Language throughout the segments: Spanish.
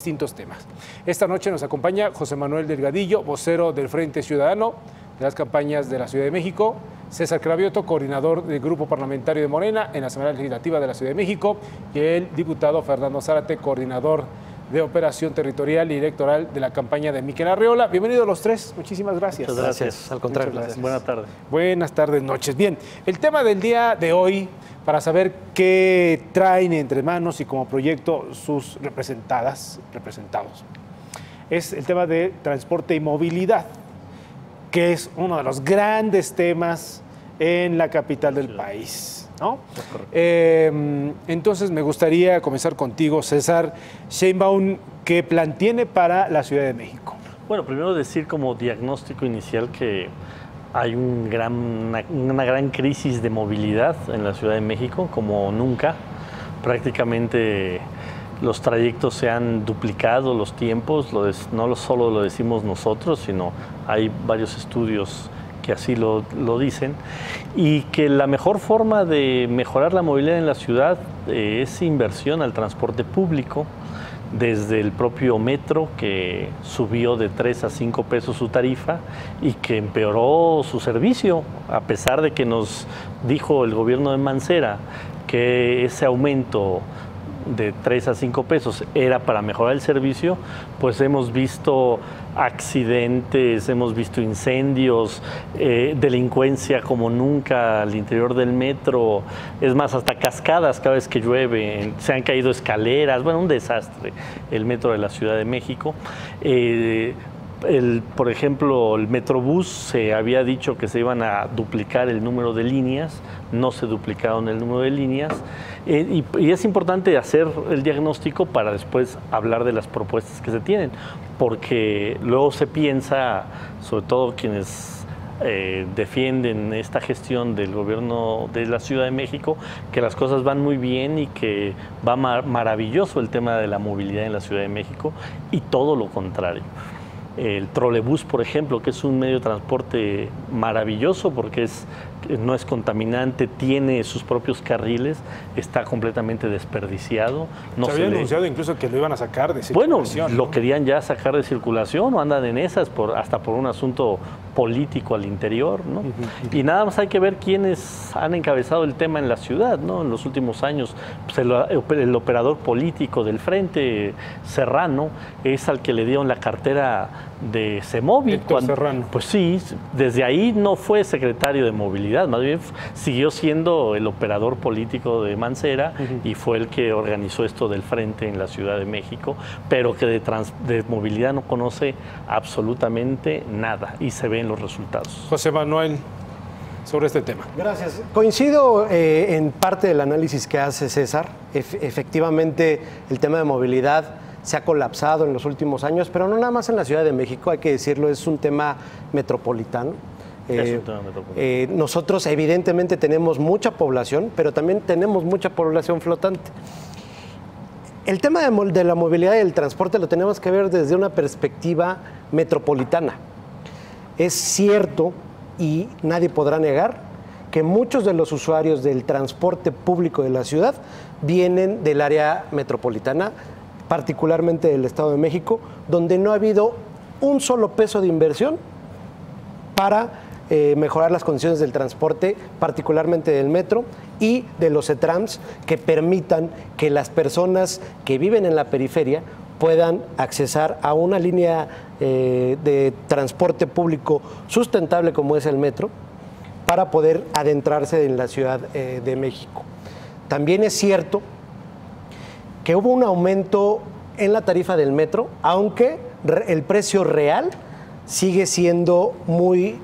distintos temas. Esta noche nos acompaña José Manuel Delgadillo, vocero del Frente Ciudadano de las campañas de la Ciudad de México, César Cravioto, coordinador del Grupo Parlamentario de Morena en la Asamblea Legislativa de la Ciudad de México, y el diputado Fernando Zárate, coordinador de Operación Territorial y Electoral de la campaña de Miquel Arreola. Bienvenidos los tres, muchísimas gracias. Muchas gracias, al contrario. Gracias. Buenas tardes. Buenas tardes, noches. Bien, el tema del día de hoy, para saber qué traen entre manos y como proyecto sus representados, es el tema de transporte y movilidad, que es uno de los grandes temas en la capital del país, ¿no? Entonces me gustaría comenzar contigo, César Sheinbaum, ¿qué plan tiene para la Ciudad de México? Bueno, primero decir como diagnóstico inicial que hay una gran crisis de movilidad en la Ciudad de México, como nunca. Prácticamente los trayectos se han duplicado, los tiempos, no solo lo decimos nosotros, sino hay varios estudios que así lo dicen, y que la mejor forma de mejorar la movilidad en la ciudad es inversión al transporte público, desde el propio metro, que subió de 3 a 5 pesos su tarifa y que empeoró su servicio, a pesar de que nos dijo el gobierno de Mancera que ese aumento de 3 a 5 pesos era para mejorar el servicio, pues hemos visto accidentes, hemos visto incendios, delincuencia como nunca al interior del metro, es más, hasta cascadas cada vez que llueve, se han caído escaleras, bueno, un desastre el metro de la Ciudad de México. Por ejemplo, el Metrobús se había dicho que se iban a duplicar el número de líneas, no se duplicaron el número de líneas, y es importante hacer el diagnóstico para después hablar de las propuestas que se tienen, porque luego se piensa, sobre todo quienes defienden esta gestión del gobierno de la Ciudad de México, que las cosas van muy bien y que va maravilloso el tema de la movilidad en la Ciudad de México, y todo lo contrario. El trolebús, por ejemplo, que es un medio de transporte maravilloso porque no es contaminante, tiene sus propios carriles, está completamente desperdiciado. Se había anunciado incluso que lo iban a sacar de circulación. Bueno, lo querían ya sacar de circulación o andan en esas hasta por un asunto político al interior, ¿no? Y nada más hay que ver quiénes han encabezado el tema en la ciudad, ¿no? En los últimos años, pues el operador político del Frente, Serrano, es al que le dieron la cartera de CEMOVI. Serrano. Pues sí, desde ahí no fue secretario de Movilidad, más bien siguió siendo el operador político de Mancera y fue el que organizó esto del Frente en la Ciudad de México, pero que de movilidad no conoce absolutamente nada y se ven los resultados. José Manuel, sobre este tema. Gracias. Coincido en parte del análisis que hace César. Efectivamente, el tema de movilidad se ha colapsado en los últimos años, pero no nada más en la Ciudad de México, hay que decirlo, es un tema metropolitano. Nosotros evidentemente tenemos mucha población, pero también tenemos mucha población flotante. El tema de la movilidad y el transporte lo tenemos que ver desde una perspectiva metropolitana. Es cierto, y nadie podrá negar, que muchos de los usuarios del transporte público de la ciudad vienen del área metropolitana, particularmente del Estado de México, donde no ha habido un solo peso de inversión para mejorar las condiciones del transporte, particularmente del metro y de los CETRAMS, que permitan que las personas que viven en la periferia puedan accesar a una línea de transporte público sustentable como es el metro, para poder adentrarse en la Ciudad de México. También es cierto que hubo un aumento en la tarifa del metro, aunque el precio real sigue siendo muy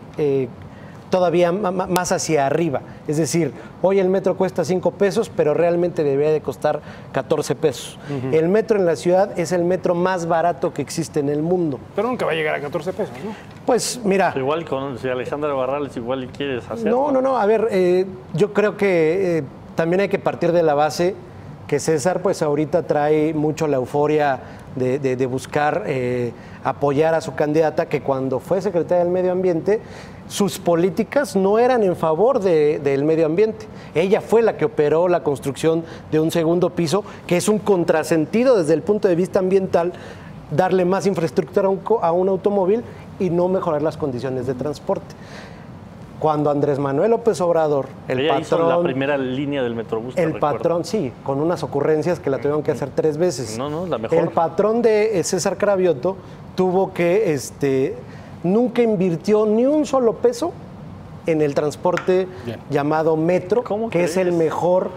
todavía más hacia arriba. Es decir, hoy el metro cuesta 5 pesos, pero realmente debería de costar 14 pesos. El metro en la ciudad es el metro más barato que existe en el mundo. Pero nunca va a llegar a 14 pesos, ¿no? Pues mira... Igual si Alejandra Barrales igual quieres hacerlo. No, a ver, yo creo que también hay que partir de la base que César pues ahorita trae mucho la euforia de buscar apoyar a su candidata, que cuando fue secretaria del Medio Ambiente sus políticas no eran en favor del medio ambiente. Ella fue la que operó la construcción de un segundo piso, que es un contrasentido desde el punto de vista ambiental, darle más infraestructura a un automóvil y no mejorar las condiciones de transporte. Cuando Andrés Manuel López Obrador, el patrón... hizo la primera línea del Metrobús. El patrón, sí, con unas ocurrencias que la tuvieron que hacer 3 veces. No, la mejor. El patrón de César Cravioto tuvo que, nunca invirtió ni un solo peso en el transporte llamado metro, que es el mejor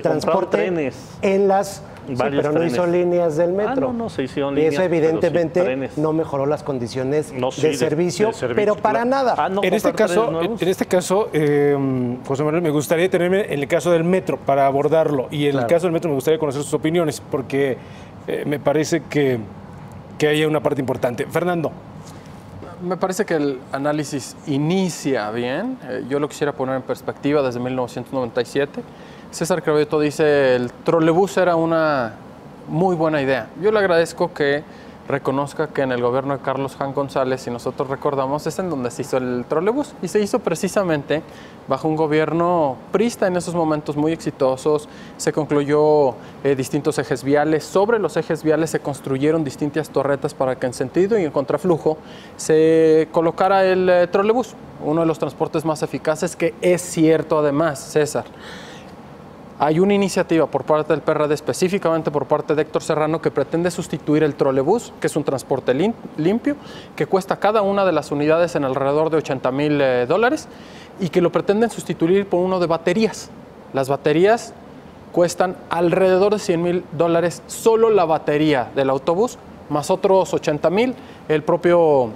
transporte en las... Sí, pero no hizo líneas del metro. No, se hicieron líneas. Y eso evidentemente no mejoró las condiciones de servicio, pero para nada. En este caso, José Manuel, me gustaría tenerme en el caso del metro para abordarlo. Y en el caso del metro me gustaría conocer sus opiniones, porque me parece que hay una parte importante. Fernando. Me parece que el análisis inicia bien. Yo lo quisiera poner en perspectiva desde 1997. César Cravioto dice el trolebús era una muy buena idea. Yo le agradezco que reconozca que en el gobierno de Carlos Jan González, si nosotros recordamos, es en donde se hizo el trolebús. Y se hizo precisamente bajo un gobierno priista en esos momentos muy exitosos. Se concluyó distintos ejes viales. Sobre los ejes viales se construyeron distintas torretas para que en sentido y en contraflujo se colocara el trolebús, uno de los transportes más eficaces, que es cierto además, César. Hay una iniciativa por parte del PRD, específicamente por parte de Héctor Serrano, que pretende sustituir el trolebús, que es un transporte limpio, que cuesta cada una de las unidades en alrededor de $80,000 y que lo pretenden sustituir por uno de baterías. Las baterías cuestan alrededor de $100,000 solo la batería del autobús, más otros $80,000 el propio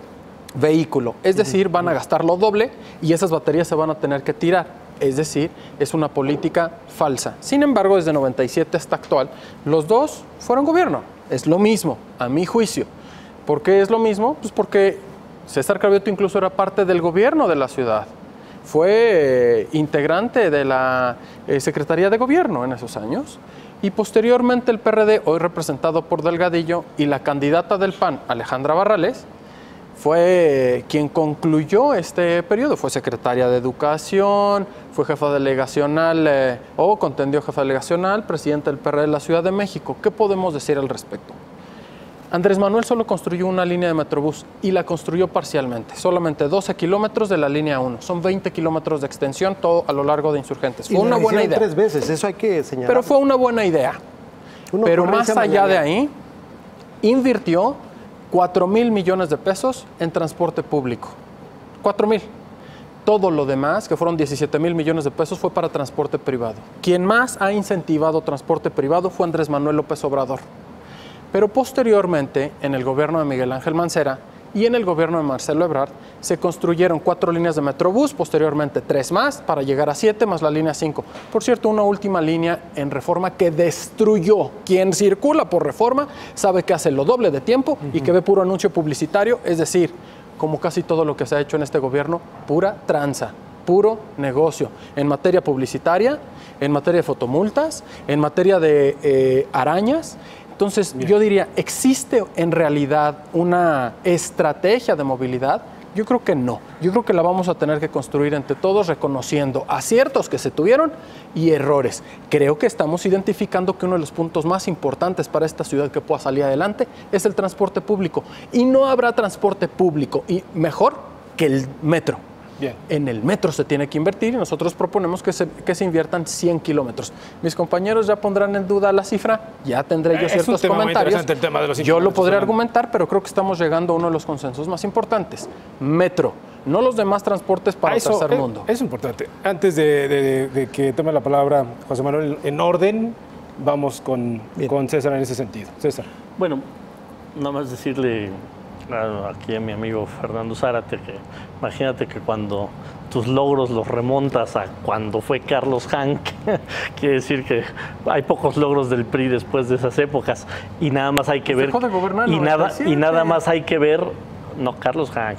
vehículo. Es decir, van a gastar lo doble y esas baterías se van a tener que tirar. Es decir, es una política falsa. Sin embargo, desde 97 hasta actual, los dos fueron gobierno. Es lo mismo, a mi juicio. ¿Por qué es lo mismo? Pues porque César Cravioto incluso era parte del gobierno de la ciudad. Fue integrante de la Secretaría de Gobierno en esos años. Y posteriormente el PRD, hoy representado por Delgadillo, y la candidata del PAN, Alejandra Barrales, fue quien concluyó este periodo. Fue secretaria de Educación, fue jefa delegacional contendió jefa delegacional, presidenta del PRD de la Ciudad de México. ¿Qué podemos decir al respecto? Andrés Manuel solo construyó una línea de Metrobús y la construyó parcialmente. Solamente 12 kilómetros de la línea 1. Son 20 kilómetros de extensión, todo a lo largo de Insurgentes. Fue una buena idea. 3 veces, eso hay que señalar. Pero fue una buena idea. Pero más allá de ahí, invirtió 4,000 millones de pesos en transporte público. 4,000. Todo lo demás, que fueron 17,000 millones de pesos, fue para transporte privado. Quien más ha incentivado transporte privado fue Andrés Manuel López Obrador. Pero posteriormente, en el gobierno de Miguel Ángel Mancera y en el gobierno de Marcelo Ebrard, se construyeron 4 líneas de Metrobús, posteriormente 3 más, para llegar a 7, más la línea 5. Por cierto, una última línea en Reforma que destruyó. Quien circula por Reforma sabe que hace lo doble de tiempo y que ve puro anuncio publicitario, es decir, como casi todo lo que se ha hecho en este gobierno, pura tranza, puro negocio. En materia publicitaria, en materia de fotomultas, en materia de arañas. Entonces, yo diría, ¿existe en realidad una estrategia de movilidad? Yo creo que no. Yo creo que la vamos a tener que construir entre todos, reconociendo aciertos que se tuvieron y errores. Creo que estamos identificando que uno de los puntos más importantes para esta ciudad que pueda salir adelante es el transporte público. Y no habrá transporte público y mejor que el metro. Bien. En el metro se tiene que invertir y nosotros proponemos que se inviertan 100 kilómetros. Mis compañeros ya pondrán en duda la cifra, ya tendré yo ciertos comentarios. El tema de los yo lo podré argumentar, pero creo que estamos llegando a uno de los consensos más importantes. Metro, no los demás transportes para el tercer mundo. Es importante. Antes de que tome la palabra José Manuel, en orden, vamos con César en ese sentido. César. Bueno, nada más decirle aquí a mi amigo Fernando Zárate que imagínate que cuando tus logros los remontas a cuando fue Carlos Hank, quiere decir que hay pocos logros del PRI después de esas épocas y nada más hay que ver y nada más hay que ver. No, Carlos Hank.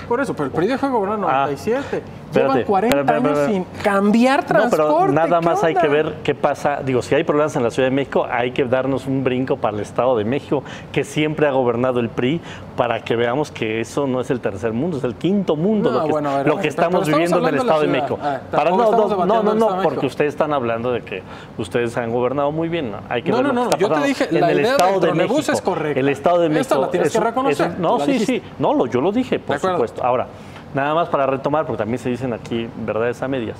Por eso, pero el PRI dejó de gobernar en 97. Llevan 40 años sin cambiar transporte. No, pero nada más ¿Qué hay que onda? ver qué pasa. Digo, si hay problemas en la Ciudad de México, hay que darnos un brinco para el Estado de México, que siempre ha gobernado el PRI, para que veamos que eso no es el tercer mundo, es el quinto mundo No, lo que, bueno, a ver, lo que estamos pero viviendo en el hablando Estado de de la México. ciudad. Tampoco estamos debatiendo el Estado de Porque México. ustedes están hablando de que ustedes han gobernado muy bien. ¿No? Hay que No, ver no, lo que no, está yo te pasando dije, en la el idea Estado del de trolebús México. es correcta. El Estado de México. Esta la tienes que reconocer, No, tú la sí, dijiste. sí. No, yo lo dije, por De acuerdo. supuesto. Ahora, nada más para retomar, porque también se dicen aquí verdades a medias.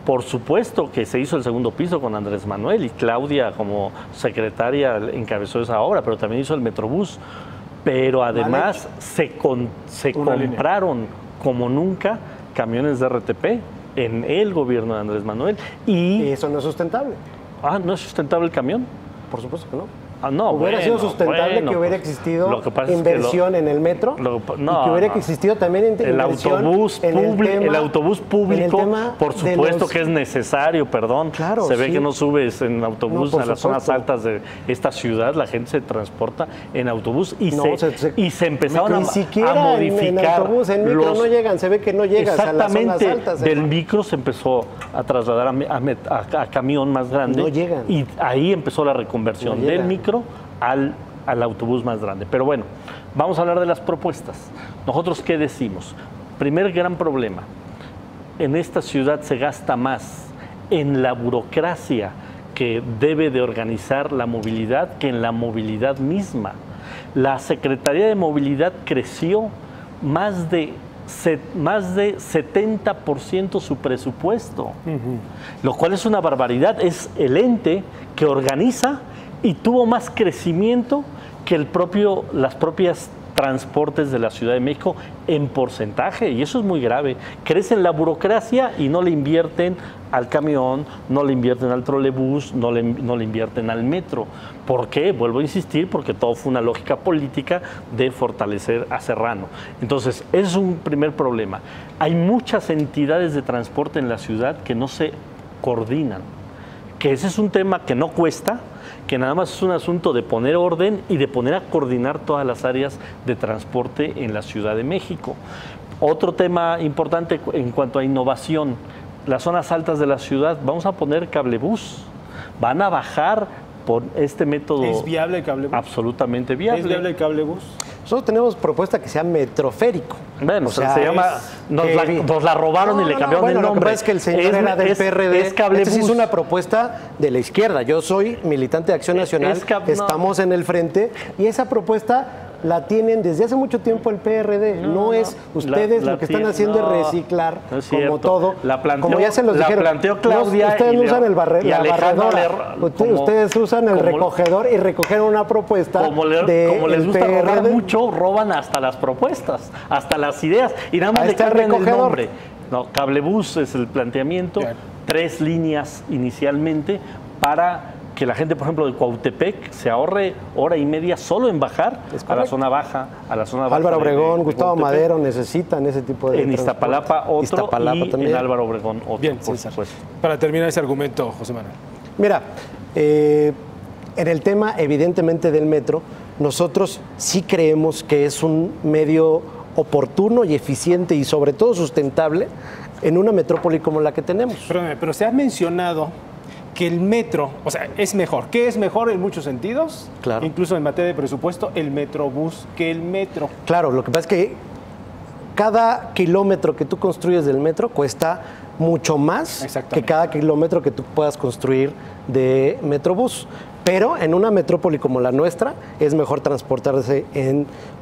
Por supuesto que se hizo el segundo piso con Andrés Manuel y Claudia como secretaria encabezó esa obra, pero también hizo el Metrobús. Pero además se compraron como nunca camiones de RTP en el gobierno de Andrés Manuel Y y... eso no es sustentable. ¿No es sustentable el camión? Por supuesto que no. No, Hubiera sido sustentable que hubiera pues, existido lo que pasa es que inversión en el metro y que hubiera existido también el inversión autobús en el autobús público, tema por de supuesto los- que es necesario, perdón. Claro, se ve sí. que no subes en autobús No, a por las zonas supuesto. altas de esta ciudad, la gente se transporta en autobús y, No, se empezaron ni a siquiera modificar. en autobús, en micro los- no llegan, se ve que no llegas a las zonas Exactamente, altas. del micro se empezó a trasladar a camión más grande. No llegan. Y ahí empezó la reconversión No del llegan. micro al autobús más grande. Pero bueno, vamos a hablar de las propuestas. ¿Nosotros qué decimos? Primer gran problema. En esta ciudad se gasta más en la burocracia que debe de organizar la movilidad que en la movilidad misma. La Secretaría de Movilidad creció más de 70% su presupuesto, lo cual es una barbaridad. Es el ente que organiza y tuvo más crecimiento que las propias transportes de la Ciudad de México en porcentaje, y eso es muy grave. Crecen la burocracia y no le invierten al camión, no le invierten al trolebús, no le invierten al metro. ¿Por qué? Vuelvo a insistir, porque todo fue una lógica política de fortalecer a Serrano. Entonces, ese es un primer problema. Hay muchas entidades de transporte en la ciudad que no se coordinan, que ese es un tema que no cuesta, que nada más es un asunto de poner orden y de poner a coordinar todas las áreas de transporte en la Ciudad de México. Otro tema importante en cuanto a innovación, las zonas altas de la ciudad, vamos a poner cablebús, van a bajar por este método. ¿Es viable el cablebús? Absolutamente viable. ¿Es viable el cablebús? Nosotros tenemos propuesta que sea metroférico. Bueno, O sea, se llama, nos la robaron y le cambiaron bueno, el nombre. Lo que pasa es que el señor era del PRD. Es cablebús. Esta sí es una propuesta de la izquierda. Yo soy militante de Acción Nacional, estamos en el frente, y esa propuesta la tienen desde hace mucho tiempo el PRD. No es ustedes lo que están haciendo es reciclar, no es como cierto. todo. La planteó, como ya se los dijeron. planteó Claudia. Ustedes no usan y la Alejandro barredora. como- Ustedes usan el recogedor y recogieron una propuesta Como les del gusta robar PRD. mucho, roban hasta las propuestas, hasta las ideas, y nada más Ahí le está el cambian el recogedor. nombre. No, cablebús es el planteamiento, Claro. 3 líneas inicialmente para que la gente, por ejemplo, de Cuautepec se ahorre hora y media solo en bajar Es a la correcto. zona baja, Álvaro Obregón, Gustavo Cuautepec. Madero necesitan ese tipo de En transporte. Iztapalapa otro Iztapalapa y también. en Álvaro Obregón otro, Bien, por César. supuesto. Para terminar ese argumento, José Manuel. Mira, en el tema evidentemente del metro, nosotros sí creemos que es un medio oportuno y eficiente y sobre todo sustentable en una metrópoli como la que tenemos. Perdóname, pero se ha mencionado que el metro, o sea, es mejor. ¿Qué es mejor en muchos sentidos? Claro. Incluso en materia de presupuesto, el metrobús que el metro. Claro, lo que pasa es que cada kilómetro que tú construyes del metro cuesta mucho más Exactamente. que cada kilómetro que tú puedas construir de metrobús. Pero en una metrópoli como la nuestra es mejor transportarse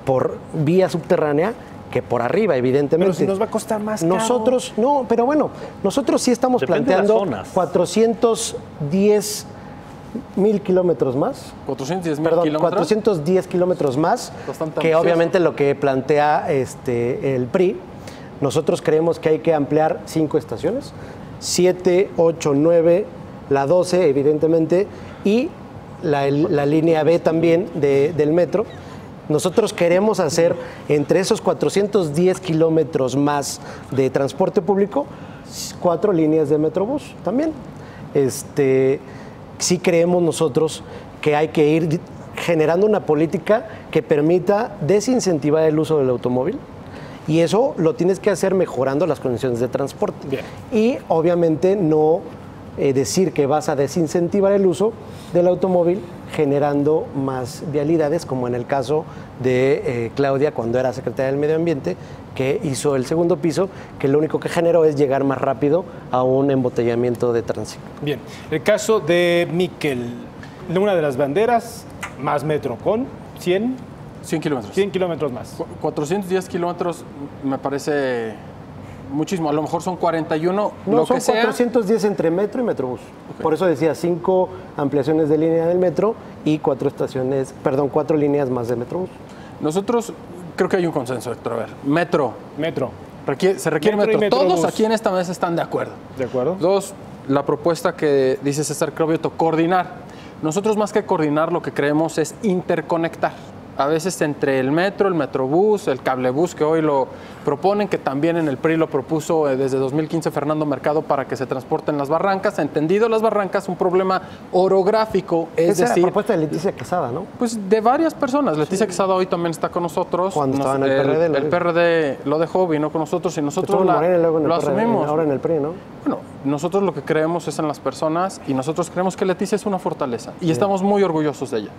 por vía subterránea que por arriba, evidentemente. Pero si nos va a costar más caro. Nosotros, no, pero bueno, nosotros sí estamos Depende de las planteando zonas. 410,000 kilómetros más. 410,000 Perdón, kilómetros. 410 kilómetros más, Bastante que ambicioso. obviamente lo que plantea el PRI. Nosotros creemos que hay que ampliar 5 estaciones, 7, 8, 9, la 12 evidentemente, y la línea B también del metro. Nosotros queremos hacer entre esos 410 kilómetros más de transporte público, 4 líneas de Metrobús también. Sí creemos nosotros que hay que ir generando una política que permita desincentivar el uso del automóvil Y eso lo tienes que hacer mejorando las condiciones de transporte. Bien. Y obviamente no decir que vas a desincentivar el uso del automóvil generando más vialidades, como en el caso de Claudia cuando era secretaria del Medio Ambiente, que hizo el segundo piso, que lo único que generó es llegar más rápido a un embotellamiento de tránsito. Bien, el caso de Miquel, una de las banderas, más metro, con 100 kilómetros. 100 kilómetros más. 410 kilómetros me parece muchísimo. A lo mejor son 41, No, lo son que sea. 410 entre metro y metrobús. Por eso decía 5 ampliaciones de línea del metro y 4 líneas más de metrobús. Nosotros creo que hay un consenso, Héctor. A ver, metro. Se requiere Metro y metro. Todos metrobús. aquí en esta mesa están de acuerdo. ¿De acuerdo? 2, la propuesta que dice César Cravioto, coordinar. Nosotros más que coordinar lo que creemos es interconectar. A veces entre el metro, el metrobús, el cablebús que hoy lo proponen, que también en el PRI lo propuso desde 2015 Fernando Mercado para que se transporten las barrancas. Entendido las barrancas, un problema orográfico, es Esa era decir, la propuesta de Leticia Quesada, ¿no? pues de varias personas. Leticia Quesada hoy también está con nosotros. Cuando estaba en el PRD, el PRD lo dejó, vino con nosotros y nosotros Estuvo en Morena y luego en el lo PRD, asumimos. ahora en el PRI, ¿no? Bueno, nosotros lo que creemos es en las personas y nosotros creemos que Leticia es una fortaleza y estamos muy orgullosos de ella.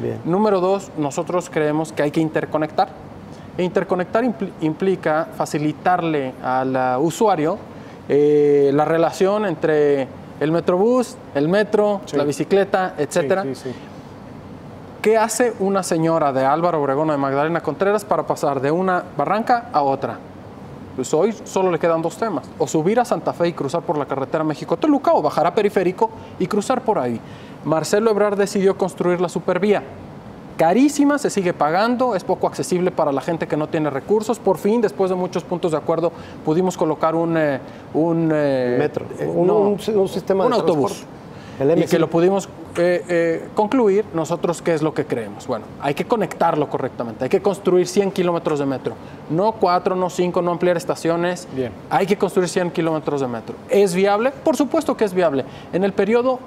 Bien. Número 2, nosotros creemos que hay que interconectar. E interconectar implica facilitarle al usuario la relación entre el metrobús, el metro, la bicicleta, etcétera. Sí. ¿Qué hace una señora de Álvaro Obregón o de Magdalena Contreras para pasar de una barranca a otra? Pues hoy solo le quedan 2 temas. O subir a Santa Fe y cruzar por la carretera México-Toluca o bajar a Periférico y cruzar por ahí. Marcelo Ebrard decidió construir la supervía. Carísima, se sigue pagando, es poco accesible para la gente que no tiene recursos. Por fin, después de muchos puntos de acuerdo, pudimos colocar un metro, un sistema un de autobús. transporte. El Y MC. que lo pudimos concluir. Nosotros, ¿qué es lo que creemos? Bueno, hay que conectarlo correctamente, hay que construir 100 kilómetros de metro. No 4, no 5, no ampliar estaciones. Bien. Hay que construir 100 kilómetros de metro. ¿Es viable? Por supuesto que es viable. En el periodo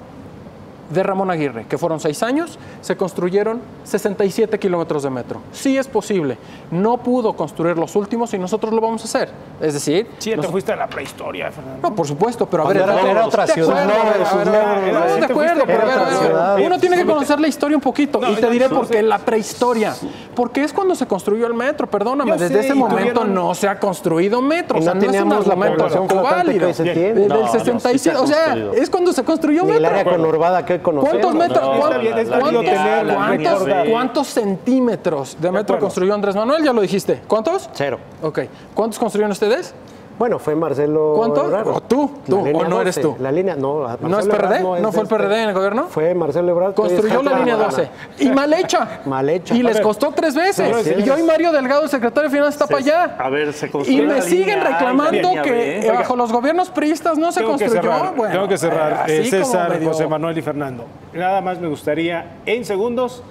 de Ramón Aguirre, que fueron 6 años, se construyeron 67 kilómetros de metro. Sí es posible. No pudo construir los últimos y nosotros lo vamos a hacer. Es decir... Sí, ya te fuiste a la prehistoria, Fernando. No, por supuesto, pero a ver... Era otra ciudad. De acuerdo, pero Era otra ciudad. uno tiene que conocer la historia un poquito. No, y te no, diré no, por qué no. la prehistoria. Porque es cuando se construyó el metro, perdóname. Yo Desde sé, ese y momento tuvieron- no se ha construido metro. Y O sea, no no es un teníamos la argumento población tampoco flotante que válido. hoy se Bien. tiene. Del No, no, sí se 67, ha o sea, construido. es cuando se construyó Ni el metro. área conurbada que hoy conocemos. ¿Cuántos metros? No, está bien, es válido tenerla, recordar. ¿Cuántos centímetros de metro acuerdo. construyó Andrés Manuel? Ya lo dijiste. ¿Cuántos? 0. Ok. ¿Cuántos construyeron ustedes? Bueno, fue Marcelo ¿Cuánto? Ebrard. ¿O tú? La ¿Tú? línea ¿O no eres 12. tú? La línea, no. ¿No es PRD? ¿No fue el PRD en el gobierno? Fue Marcelo Ebrard. que Construyó es la línea 12. Y mal hecha. Mal hecha. Y A les ver, costó 3 veces. sí, Y hoy Mario Delgado, el secretario de Finanzas, está para allá. A ver, se Y construyó me la siguen línea A y la reclamando línea que B. bajo los gobiernos priistas no se Tengo que construyó. cerrar, Bueno, tengo que cerrar. así como César, medio- José Manuel y Fernando. Nada más me gustaría, en segundos,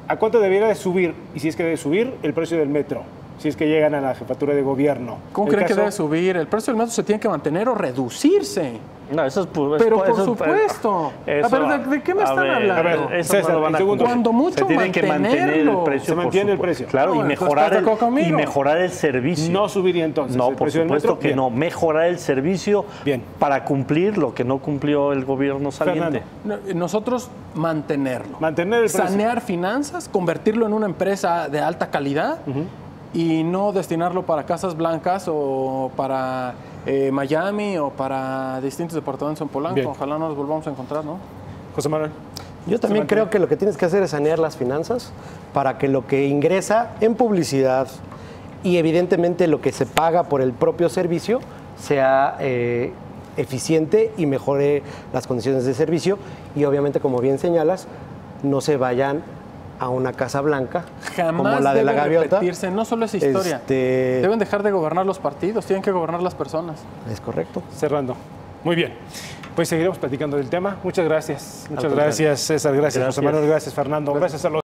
¿a cuánto debería de subir, y si es que debe subir, el precio del metro? Si es que llegan a la jefatura de gobierno. ¿Cómo El creen que caso- debe subir? El precio del metro se tiene que mantener o reducirse. No, eso es Pero por supuesto. eso- A ver, ¿de qué me están hablando? A ver, eso César, no lo van en a segundos. cumplir. Cuando mucho se tiene que mantener el mantenerlo. precio. Se por mantiene el supuesto. precio. Claro, No, y entonces, mejorar, ¿estás de acuerdo conmigo? y mejorar el servicio. No subiría entonces No, el por precio del supuesto metro. que Bien. no. Mejorar el servicio Bien. para cumplir lo que no cumplió el gobierno saliente. Fernando. Nosotros mantenerlo. Mantener el precio. Sanear finanzas, convertirlo en una empresa de alta calidad y no destinarlo para Casas Blancas o para Miami o para distintos departamentos en Polanco. Bien. Ojalá nos volvamos a encontrar, ¿no? José Manuel. Yo también creo que lo que tienes que hacer es sanear las finanzas para que lo que ingresa en publicidad y evidentemente lo que se paga por el propio servicio sea eficiente y mejore las condiciones de servicio y obviamente, como bien señalas, no se vayan a una Casa Blanca Jamás como la de la debe Gaviota. repetirse, no solo es historia. Este- Deben dejar de gobernar los partidos, tienen que gobernar las personas. Es correcto. Cerrando. Muy bien. Pues seguiremos platicando del tema. Muchas gracias. Muchas gracias, César. Gracias, José Gracias. Manuel. Gracias, Fernando. Gracias a los